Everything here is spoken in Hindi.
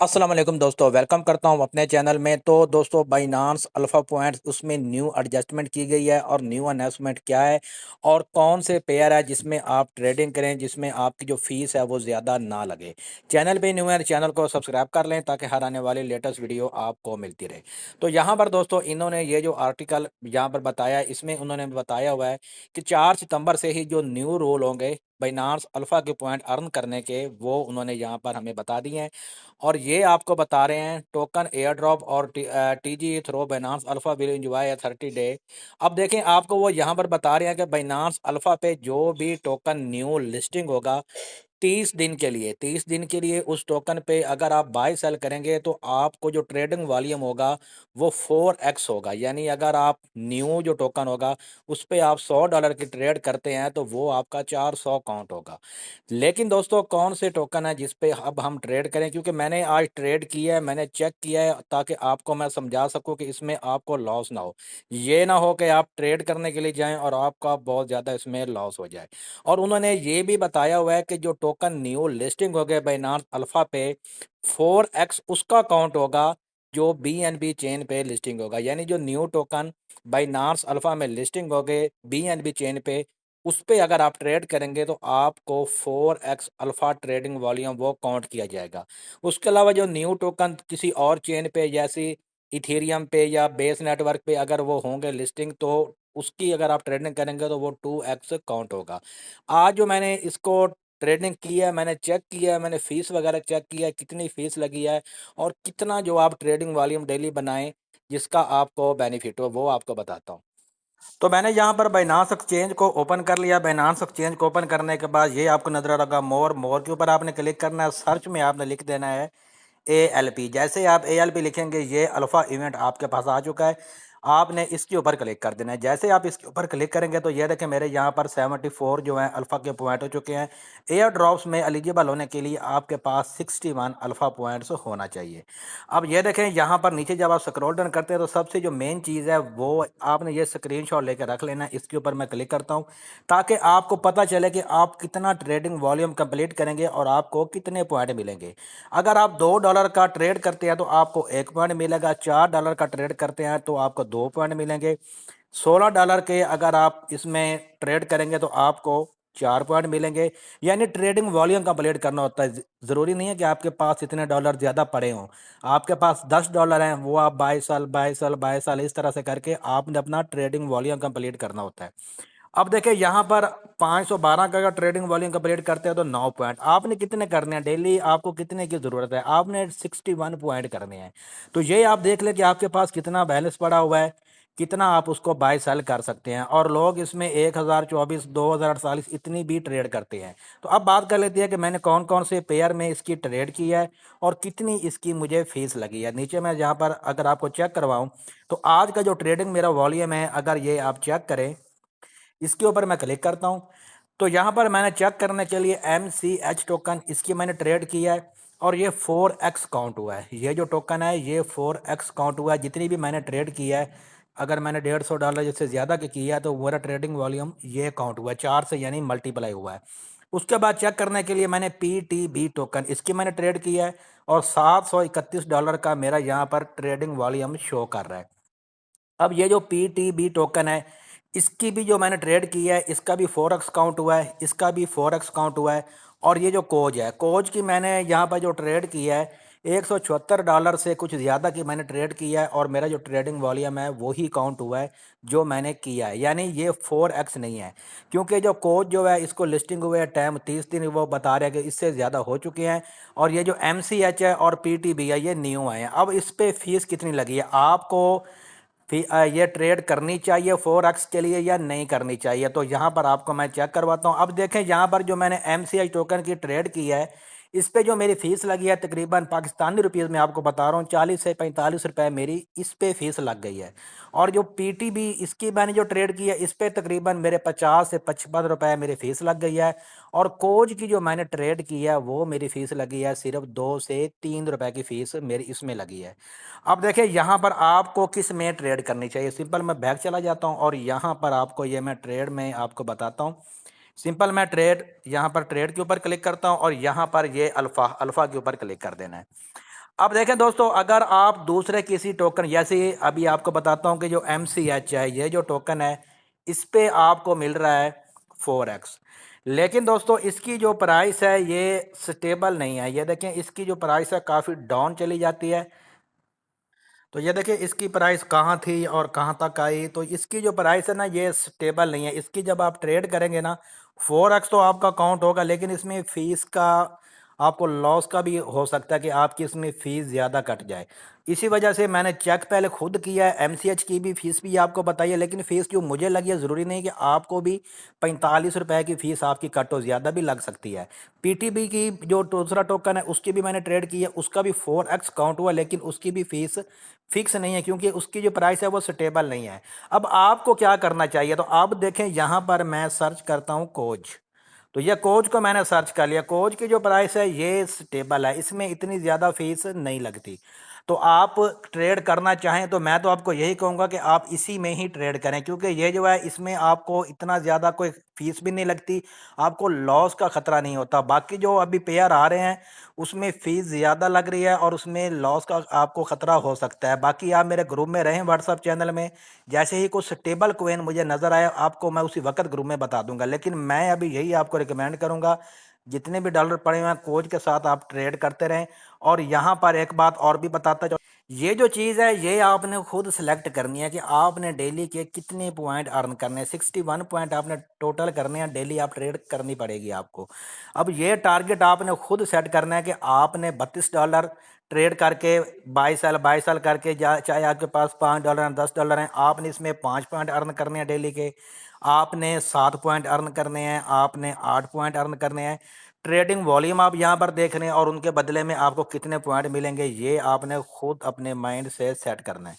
अस्सलाम वालेकुम दोस्तों, वेलकम करता हूं अपने चैनल में। तो दोस्तों, बाइनांस अल्फ़ा पॉइंट्स उसमें न्यू एडजस्टमेंट की गई है और न्यू अनाउंसमेंट क्या है और कौन से पेयर है जिसमें आप ट्रेडिंग करें, जिसमें आपकी जो फीस है वो ज़्यादा ना लगे। चैनल पे न्यू है, चैनल को सब्सक्राइब कर लें ताकि हर आने वाली लेटेस्ट वीडियो आपको मिलती रहे। तो यहाँ पर दोस्तों, इन्होंने ये जो आर्टिकल यहाँ पर बताया है, इसमें उन्होंने बताया हुआ है कि 4 सितंबर से ही जो न्यू रूल होंगे बाइनांस अल्फ़ा के पॉइंट अर्न करने के, वो उन्होंने यहाँ पर हमें बता दिए हैं। और ये आपको बता रहे हैं टोकन एयर ड्रॉप और TG through Binance alpha will enjoy 30 day. अब देखें, आपको वो यहाँ पर बता रहे हैं कि बाइनांस अल्फा पे जो भी टोकन न्यू लिस्टिंग होगा 30 दिन के लिए उस टोकन पे अगर आप बाय सेल करेंगे तो आपको जो ट्रेडिंग वॉल्यूम होगा वो 4x होगा। यानी अगर आप न्यू जो टोकन होगा उस पे आप $100 की ट्रेड करते हैं तो वो आपका 400 काउंट होगा। लेकिन दोस्तों, कौन से टोकन है जिस पे अब हम ट्रेड करें, क्योंकि मैंने आज ट्रेड किया है, मैंने चेक किया है ताकि आपको मैं समझा सकूं कि इसमें आपको लॉस ना हो। ये ना हो कि आप ट्रेड करने के लिए जाएं और आपका बहुत ज़्यादा इसमें लॉस हो जाए। और उन्होंने ये भी बताया हुआ है कि जो टोकन न्यू लिस्टिंग हो गए बाइनांस अल्फा पे 4x उसका काउंट होगा जो BNB चेन पे लिस्टिंग होगा। यानी जो न्यू टोकन बाइनांस अल्फा में लिस्टिंग हो गए BNB चेन पे, उस पे अगर आप ट्रेड करेंगे तो आपको 4x अल्फा ट्रेडिंग वॉल्यूम वो काउंट किया जाएगा। उसके अलावा जो न्यू टोकन किसी और चेन पे जैसे इथेरियम पे या बेस नेटवर्क पे अगर वो होंगे लिस्टिंग, तो उसकी अगर आप ट्रेडिंग करेंगे तो वो 2x काउंट होगा। आज जो मैंने इसको ट्रेडिंग की है, मैंने चेक किया है, मैंने फ़ीस वगैरह चेक किया है, कितनी फ़ीस लगी है और कितना जो आप ट्रेडिंग वॉल्यूम डेली बनाएँ, जिसका आपको बेनिफिट हो, वो आपको बताता हूँ। तो मैंने यहाँ पर बाइनांस एक्सचेंज को ओपन कर लिया। बाइनांस एक्सचेंज को ओपन करने के बाद ये आपको नजर आ रहा मोर मोर के ऊपर आपने क्लिक करना है। सर्च में आपने लिख देना है ALP। जैसे आप ALP लिखेंगे ये अल्फ़ा इवेंट आपके पास आ चुका है। आपने इसके ऊपर क्लिक कर देना है। जैसे आप इसके ऊपर क्लिक करेंगे तो ये देखें मेरे यहाँ पर 74 जो है अल्फ़ा के पॉइंट हो चुके हैं। एयर ड्रॉप्स में एलिजिबल होने के लिए आपके पास 61 अल्फ़ा पॉइंट्स होना चाहिए। अब ये देखें यहाँ पर नीचे जब आप स्क्रॉल डाउन करते हैं तो सबसे जो मेन चीज़ है वो आपने ये स्क्रीनशॉट लेकर रख लेना है। इसके ऊपर मैं क्लिक करता हूँ ताकि आपको पता चले कि आप कितना ट्रेडिंग वॉल्यूम कंप्लीट करेंगे और आपको कितने पॉइंट मिलेंगे। अगर आप $2 का ट्रेड करते हैं तो आपको 1 पॉइंट मिलेगा। $4 का ट्रेड करते हैं तो आपको 2 पॉइंट मिलेंगे। $16 के अगर आप इसमें ट्रेड करेंगे तो आपको 4 पॉइंट मिलेंगे। यानी ट्रेडिंग वॉल्यूम कंप्लीट करना होता है। ज़रूरी नहीं है कि आपके पास इतने डॉलर ज़्यादा पड़े हों। आपके पास $10 हैं, वो आप बाई साल इस तरह से करके आपने अपना ट्रेडिंग वॉल्यूम कंप्लीट करना होता है। अब देखिए यहाँ पर 512 का अगर ट्रेडिंग वॉल्यूम कंप्लीट करते हैं तो 9 पॉइंट। आपने कितने करने हैं डेली, आपको कितने की ज़रूरत है, आपने 61 पॉइंट करने हैं। तो ये आप देख लें कि आपके पास कितना बैलेंस पड़ा हुआ है, कितना आप उसको बाय सेल कर सकते हैं। और लोग इसमें 1024 2048 इतनी भी ट्रेड करते हैं। तो अब बात कर लेते हैं कि मैंने कौन कौन से पेयर में इसकी ट्रेड की है और कितनी इसकी मुझे फीस लगी है। नीचे मैं यहाँ पर अगर आपको चेक करवाऊँ तो आज का जो ट्रेडिंग मेरा वॉल्यूम है, अगर ये आप चेक करें, इसके ऊपर मैं क्लिक करता हूँ तो यहाँ पर मैंने चेक करने के लिए MCH टोकन इसकी मैंने ट्रेड किया है और ये 4x काउंट हुआ है। ये जो टोकन है ये 4x काउंट हुआ है। जितनी भी मैंने ट्रेड किया है, अगर मैंने $150 जिससे ज़्यादा की किया है तो मेरा ट्रेडिंग वॉल्यूम ये काउंट हुआ है 4 से, यानी मल्टीप्लाई हुआ है। उसके बाद चेक करने के लिए मैंने PTB टोकन इसकी मैंने ट्रेड किया है और $731 का मेरा यहाँ पर ट्रेडिंग वॉल्यूम शो कर रहा है। अब ये जो PTB टोकन है इसकी भी जो मैंने ट्रेड की है, इसका भी 4x काउंट हुआ है, इसका भी 4x काउंट हुआ है। और ये जो कोज है, कोज की मैंने यहाँ पर जो ट्रेड किया है $174 से कुछ ज़्यादा की मैंने ट्रेड किया है और मेरा जो ट्रेडिंग वॉल्यूम है वही काउंट हुआ है जो मैंने किया है। यानी ये 4x नहीं है, क्योंकि जो कोज जो है इसको लिस्टिंग हुए टाइम 30 दिन वो बता रहे हैं कि इससे ज़्यादा हो चुके हैं। और ये जो MCH है और PTB है ये न्यू आए हैं। अब इस पर फीस कितनी लगी है आपको, फिर ये ट्रेड करनी चाहिए 4x के लिए या नहीं करनी चाहिए, तो यहाँ पर आपको मैं चेक करवाता हूँ। अब देखें यहाँ पर जो मैंने MCH टोकन की ट्रेड की है, इस पे जो मेरी फ़ीस लगी है तकरीबन पाकिस्तानी रुपीज़ में आपको बता रहा हूँ 40 से 45 रुपए मेरी इस पे फ़ीस लग गई है। और जो PTB इसकी मैंने जो ट्रेड की है इस पे तकरीबन मेरे 50 से 55 रुपए मेरी फ़ीस लग गई है। और कोज की जो मैंने ट्रेड की है वो मेरी फ़ीस लगी है सिर्फ 2 से 3 रुपए की फ़ीस मेरी इसमें लगी है। अब देखिए यहाँ पर आपको किस में ट्रेड करनी चाहिए। सिंपल मैं बैक चला जाता हूँ और यहाँ पर आपको ये मैं ट्रेड में आपको बताता हूँ। सिंपल मैं ट्रेड यहाँ पर ट्रेड के ऊपर क्लिक करता हूँ और यहाँ पर ये अल्फ़ा अल्फ़ा के ऊपर क्लिक कर देना है। अब देखें दोस्तों, अगर आप दूसरे किसी टोकन, जैसे अभी आपको बताता हूँ कि जो MCH है, ये जो टोकन है, इस पे आपको मिल रहा है 4x। लेकिन दोस्तों इसकी जो प्राइस है ये स्टेबल नहीं है। ये देखें इसकी जो प्राइस है काफ़ी डाउन चली जाती है। तो ये देखिए इसकी प्राइस कहाँ थी और कहाँ तक आई। तो इसकी जो प्राइस है ना ये स्टेबल नहीं है। इसकी जब आप ट्रेड करेंगे ना, 4x तो आपका काउंट होगा, लेकिन इसमें फीस का आपको लॉस का भी हो सकता है कि आपकी इसमें फ़ीस ज़्यादा कट जाए। इसी वजह से मैंने चेक पहले खुद किया है, MCH की भी फ़ीस भी आपको बताइए, लेकिन फ़ीस जो मुझे लगी है, ज़रूरी नहीं कि आपको भी 45 रुपए की फ़ीस आपकी कट हो, ज़्यादा भी लग सकती है। PTB की जो दूसरा टोकन है उसकी भी मैंने ट्रेड की है, उसका भी 4x काउंट हुआ, लेकिन उसकी भी फ़ीस फिक्स नहीं है क्योंकि उसकी जो प्राइस है वो स्टेबल नहीं है। अब आपको क्या करना चाहिए, तो आप देखें यहाँ पर मैं सर्च करता हूँ कोज। तो ये कोच को मैंने सर्च कर लिया। कोच की जो प्राइस है ये स्टेबल है, इसमें इतनी ज़्यादा फीस नहीं लगती। तो आप ट्रेड करना चाहें तो मैं तो आपको यही कहूँगा कि आप इसी में ही ट्रेड करें, क्योंकि ये जो है इसमें आपको इतना ज़्यादा कोई फीस भी नहीं लगती, आपको लॉस का ख़तरा नहीं होता। बाकी जो अभी पेयर आ रहे हैं उसमें फ़ीस ज़्यादा लग रही है और उसमें लॉस का आपको ख़तरा हो सकता है। बाकी आप मेरे ग्रुप में रहें व्हाट्सअप चैनल में, जैसे ही कुछ स्टेबल कोइन मुझे नज़र आए आपको मैं उसी वक्त ग्रुप में बता दूंगा। लेकिन मैं अभी यही आपको रिकमेंड करूंगा, जितने भी डॉलर पड़े हुए हैं कोच के साथ आप ट्रेड करते रहें। और यहाँ पर एक बात और भी बताता जाओ, ये जो चीज़ है ये आपने खुद सेलेक्ट करनी है कि आपने डेली के कितने पॉइंट अर्न करने हैं। 61 पॉइंट आपने टोटल करने हैं, डेली आप ट्रेड करनी पड़ेगी आपको। अब ये टारगेट आपने खुद सेट करना है कि आपने $32 ट्रेड करके बाई सेल करके, चाहे आपके पास $5 हैं, $10 हैं, आपने इसमें 5 पॉइंट अर्न करने हैं डेली के, आपने 7 पॉइंट अर्न करने हैं, आपने 8 पॉइंट अर्न करने हैं। ट्रेडिंग वॉल्यूम आप यहाँ पर देख रहे हैं और उनके बदले में आपको कितने पॉइंट मिलेंगे ये आपने खुद अपने माइंड से सेट करना है।